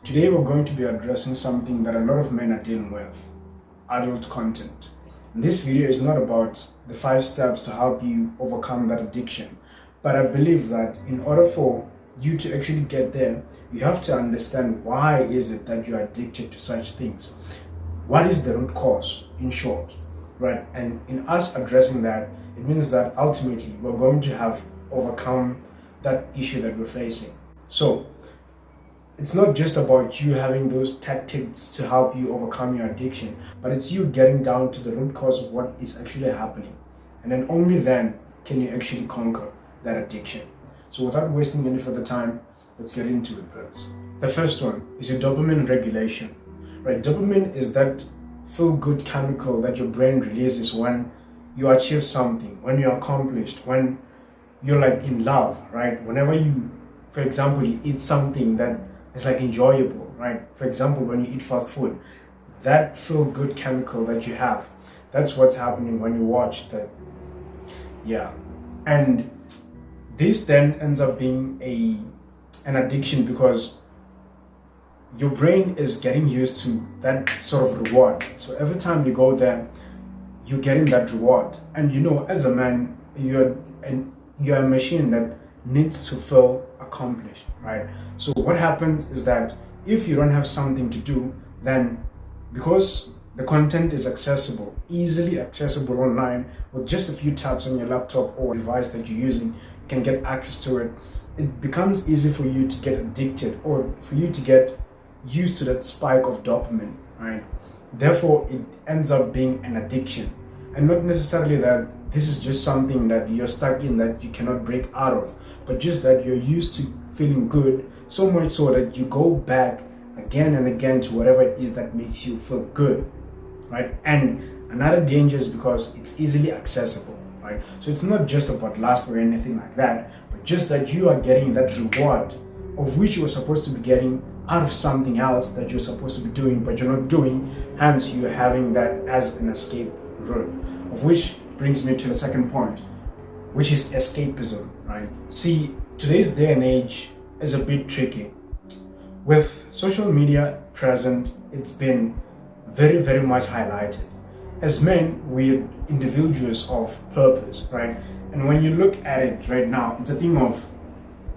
Today we're going to be addressing something that a lot of men are dealing with: adult content. And this video is not about the 5 steps to help you overcome that addiction, but I believe that in order for you to actually get there, you have to understand why is it that you're addicted to such things. What is the root cause, in short, right? And in us addressing that, it means that ultimately we're going to have overcome that issue that we're facing. So it's not just about you having those tactics to help you overcome your addiction, but it's you getting down to the root cause of what is actually happening. And then only then can you actually conquer that addiction. So without wasting any further time, let's get into it, brothers. The first one is your dopamine regulation. Right? Dopamine is that feel-good chemical that your brain releases when you achieve something, when you're accomplished, when you're like in love, right? Whenever you, for example, you eat something that is like enjoyable, right? For example, when you eat fast food, that feel-good chemical that you have, that's what's happening when you watch that. Yeah. And this then ends up being an addiction because your brain is getting used to that sort of reward. So every time you go there, you're getting that reward. And you know, as a man, you're a machine that needs to feel accomplished, right? So what happens is that if you don't have something to do, then because the content is accessible, easily accessible online, with just a few taps on your laptop or device that you're using, you can get access to it. It becomes easy for you to get addicted or for you to get used to that spike of dopamine, right? Therefore, it ends up being an addiction. And not necessarily that this is just something that you're stuck in that you cannot break out of, but just that you're used to feeling good, so much so that you go back again and again to whatever it is that makes you feel good, right? And another danger is because it's easily accessible, right? So it's not just about lust or anything like that, but just that you are getting that reward of which you were supposed to be getting out of something else that you're supposed to be doing, but you're not doing. Hence, you're having that as an escape route. Of which brings me to the second point, which is escapism, right? See, today's day and age is a bit tricky. With social media present, it's been very, very much highlighted. As men, we're individuals of purpose, right? And when you look at it right now, it's a thing of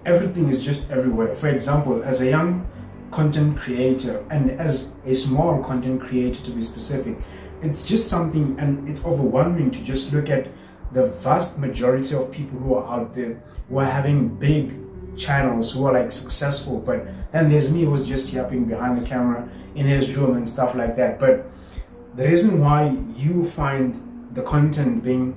everything is just everywhere. For example, as a young content creator and as a small content creator to be specific, it's just something, and it's overwhelming to just look at the vast majority of people who are out there who are having big channels, who are like successful, but then there's me who's just yapping behind the camera in his room and stuff like that. But the reason why you find the content being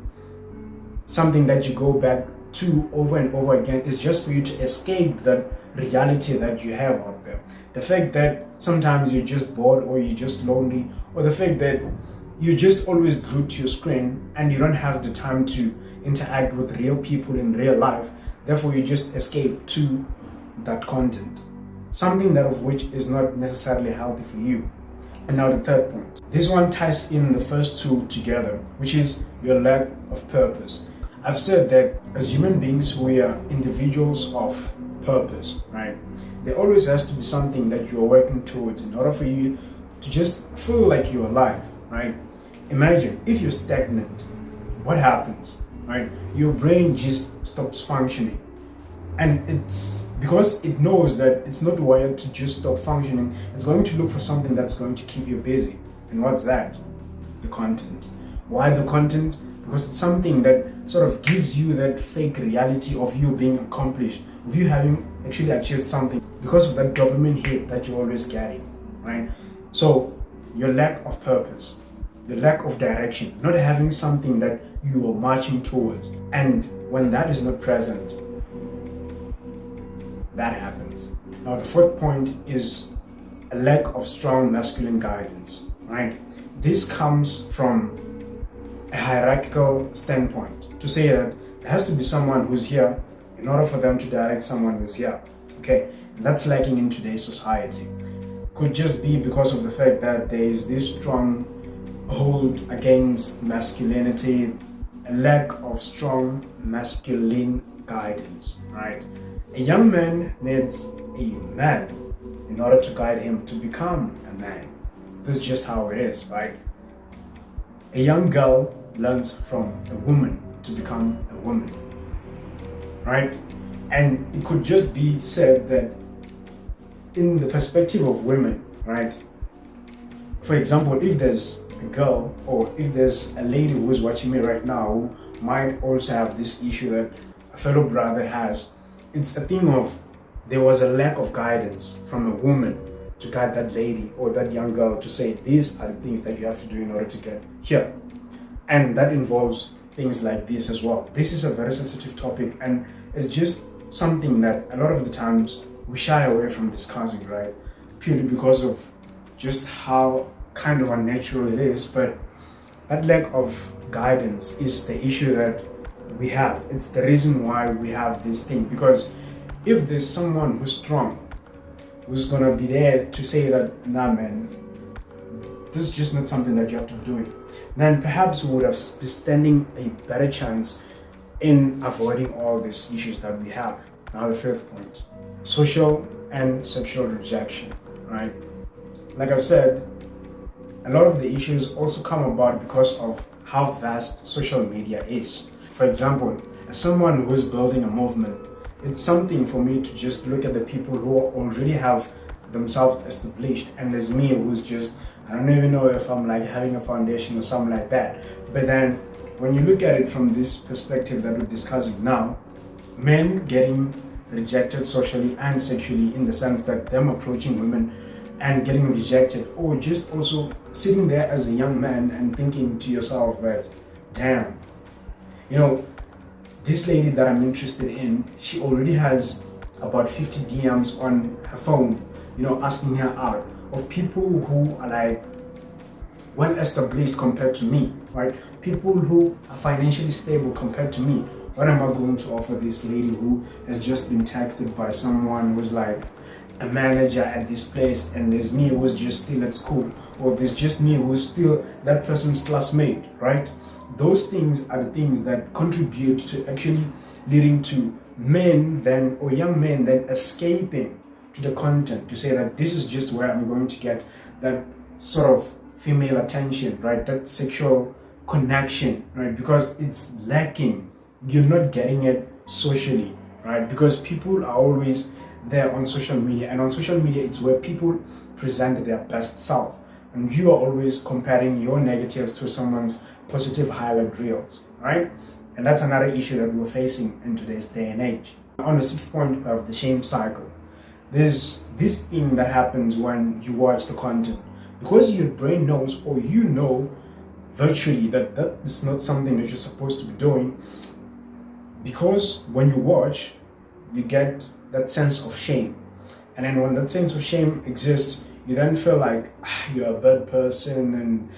something that you go back to over and over again is just for you to escape that reality that you have out there. The fact that sometimes you're just bored or you're just lonely, or the fact that you're just always glued to your screen and you don't have the time to interact with real people in real life. Therefore, you just escape to that content. Something that of which is not necessarily healthy for you. And now the third point. This one ties in the first two together, which is your lack of purpose. I've said that as human beings, we are individuals of purpose, right? There always has to be something that you're working towards in order for you to just feel like you're alive, right? Imagine if you're stagnant, what happens, right? Your brain just stops functioning. And it's because it knows that it's not wired to just stop functioning. It's going to look for something that's going to keep you busy. And what's that? The content. Why the content? Because it's something that sort of gives you that fake reality of you being accomplished, of you having actually achieved something because of that dopamine hit that you're always getting, right? So your lack of purpose, your lack of direction, not having something that you are marching towards. And when that is not present, that happens. Now the fourth point is a lack of strong masculine guidance, right? This comes from a hierarchical standpoint to say that there has to be someone who's here in order for them to direct someone who's here. Okay, and that's lacking in today's society. Could just be because of the fact that there is this strong hold against masculinity, a lack of strong masculine guidance, right? A young man needs a man in order to guide him to become a man. This is just how it is, right? A young girl learns from a woman to become a woman, right? And it could just be said that in the perspective of women, right? For example, if there's a girl or if there's a lady who is watching me right now who might also have this issue that a fellow brother has, it's a thing of there was a lack of guidance from a woman to guide that lady or that young girl to say these are the things that you have to do in order to get here. And that involves things like this as well. This is a very sensitive topic, and it's just something that a lot of the times we shy away from discussing, right? Purely because of just how kind of unnatural it is. But that lack of guidance is the issue that we have. It's the reason why we have this thing. Because if there's someone who's strong, who's gonna be there to say that, nah man, this is just not something that you have to be doing, then perhaps we would have been standing a better chance in avoiding all these issues that we have. Now the fifth point, social and sexual rejection, right? Like I've said, a lot of the issues also come about because of how vast social media is. For example, as someone who is building a movement, it's something for me to just look at the people who already have themselves established, and there's me who's just, I don't even know if I'm like having a foundation or something like that. But then when you look at it from this perspective that we're discussing now, men getting rejected socially and sexually, in the sense that them approaching women and getting rejected, or just also sitting there as a young man and thinking to yourself that, damn, you know, this lady that I'm interested in, she already has about 50 DMs on her phone, you know, asking her out, of people who are like well established compared to me, right? People who are financially stable compared to me. What am I going to offer this lady who has just been texted by someone who's like a manager at this place, and there's me who's just still at school, or there's just me who's still that person's classmate, right? Those things are the things that contribute to actually leading to men then, or young men then, escaping to the content to say that this is just where I'm going to get that sort of female attention, right? That sexual connection, right? Because it's lacking. You're not getting it socially, right? Because people are always there on social media, and on social media it's where people present their best self, and you are always comparing your negatives to someone's positive highlight reels, right? And that's another issue that we're facing in today's day and age. On the sixth point, we have the shame cycle. There's this thing that happens when you watch the content, because your brain knows, or you know virtually, that that is not something that you're supposed to be doing. Because when you watch, you get that sense of shame, and then when that sense of shame exists, you then feel like you're a bad person, and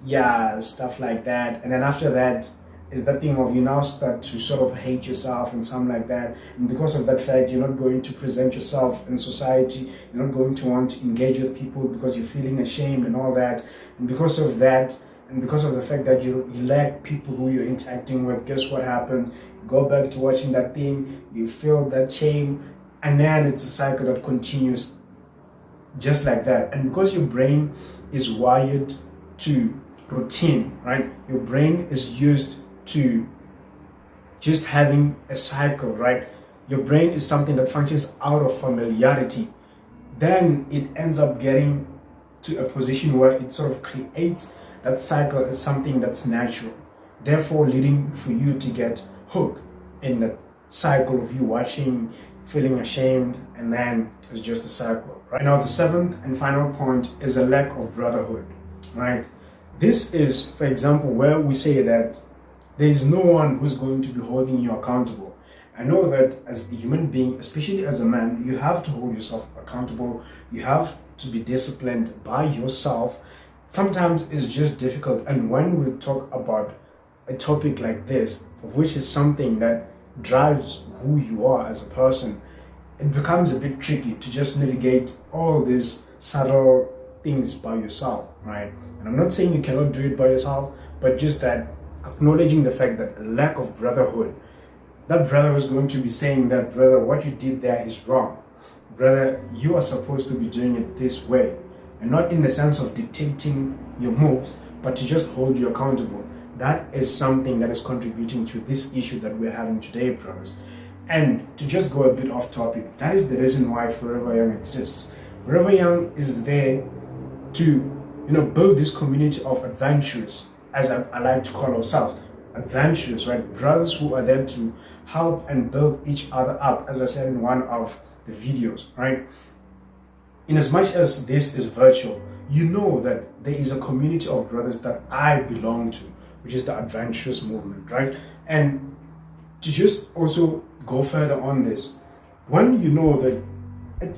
yeah, stuff like that. And then after that is that thing of you now start to sort of hate yourself and something like that. And because of that fact, you're not going to present yourself in society. You're not going to want to engage with people because you're feeling ashamed and all that. And because of that, and because of the fact that you lack people who you're interacting with, guess what happens? You go back to watching that thing, you feel that shame, and then it's a cycle that continues just like that. And because your brain is wired to routine, right? Your brain is used to just having a cycle, right? Your brain is something that functions out of familiarity. Then it ends up getting to a position where it sort of creates that cycle as something that's natural, therefore leading for you to get hooked in the cycle of you watching, feeling ashamed, and then it's just a cycle, right? Now the seventh and final point is a lack of brotherhood, right? This is, for example, where we say that there is no one who's going to be holding you accountable. I know that as a human being, especially as a man, you have to hold yourself accountable. You have to be disciplined by yourself. Sometimes it's just difficult. And when we talk about a topic like this, of which is something that drives who you are as a person, it becomes a bit tricky to just navigate all these subtle things by yourself, right? And I'm not saying you cannot do it by yourself, but just that acknowledging the fact that a lack of brotherhood, that brother was going to be saying that, brother, what you did there is wrong. Rather, you are supposed to be doing it this way, and not in the sense of dictating your moves, but to just hold you accountable. That is something that is contributing to this issue that we're having today, brothers. And to just go a bit off topic, that is the reason why Forever Young exists. Forever Young is there to, build this community of adventurers, as I like to call ourselves, adventurers, right? Brothers who are there to help and build each other up, as I said in one of the videos, right? In as much as this is virtual, you know that there is a community of brothers that I belong to, which is the adventurous movement, right? And to just also go further on this, when you know that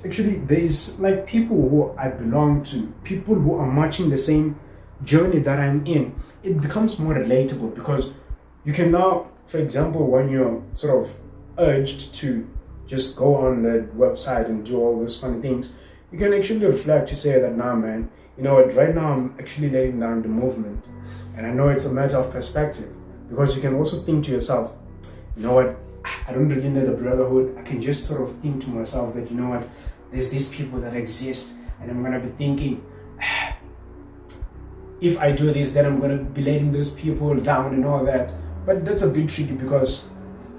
actually there is like people who I belong to, people who are marching the same journey that I'm in, it becomes more relatable, because you can now, for example, when you're sort of urged to just go on the website and do all those funny things, you can actually reflect to say that, nah man, you know what, right now I'm actually laying down the movement. And I know it's a matter of perspective, because you can also think to yourself, you know what, I don't really need a brotherhood. I can just sort of think to myself that, you know what, there's these people that exist, and I'm going to be thinking, if I do this, then I'm going to be letting those people down and all that. But that's a bit tricky, because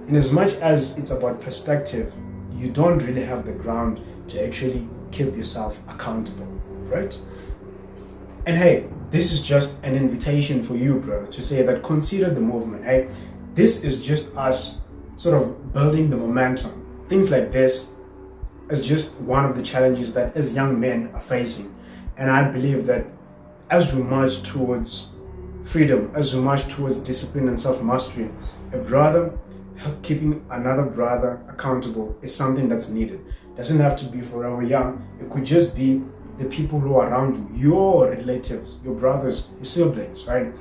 in as much as it's about perspective, you don't really have the ground to actually keep yourself accountable, right? And hey, this is just an invitation for you, brother, to say that consider the movement. Hey, this is just us sort of building the momentum. Things like this is just one of the challenges that as young men are facing. And I believe that as we march towards freedom, as we march towards discipline and self-mastery, a brother keeping another brother accountable is something that's needed. It doesn't have to be forever young. It could just be the people who are around you, your relatives, your brothers, your siblings, right?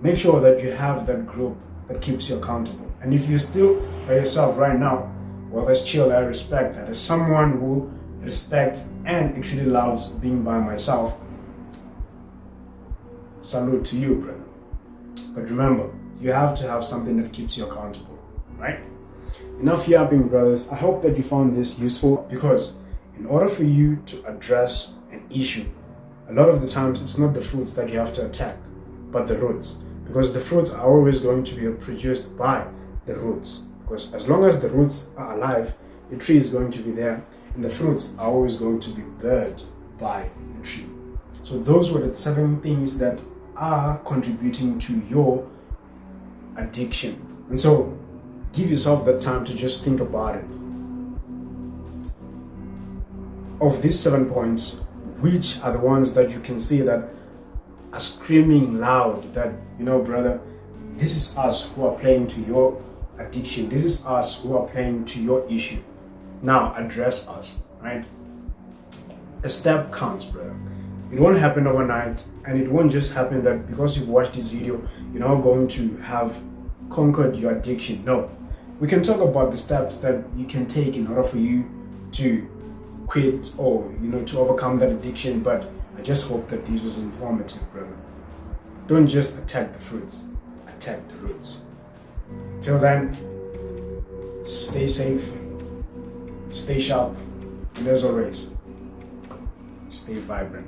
Make sure that you have that group that keeps you accountable. And if you're still by yourself right now, well, that's chill. I respect that. As someone who respects and actually loves being by myself, salute to you, brother. But remember, you have to have something that keeps you accountable, right? Enough yapping, brothers. I hope that you found this useful, because in order for you to address an issue, a lot of the times it's not the fruits that you have to attack, but the roots. Because the fruits are always going to be produced by the roots. Because as long as the roots are alive, the tree is going to be there, and the fruits are always going to be bared by the tree. So those were the 7 things that are contributing to your addiction. And so give yourself that time to just think about it. Of these 7 points, which are the ones that you can see that are screaming loud that, you know, brother, this is us who are playing to your addiction. This is us who are playing to your issue. Now address us, right? A step counts, brother. It won't happen overnight, and it won't just happen that because you've watched this video, you're now going to have conquered your addiction. No. We can talk about the steps that you can take in order for you to quit or, to overcome that addiction, but I just hope that this was informative, brother. Don't just attack the fruits, attack the roots. Till then, stay safe, stay sharp, and as always, stay vibrant.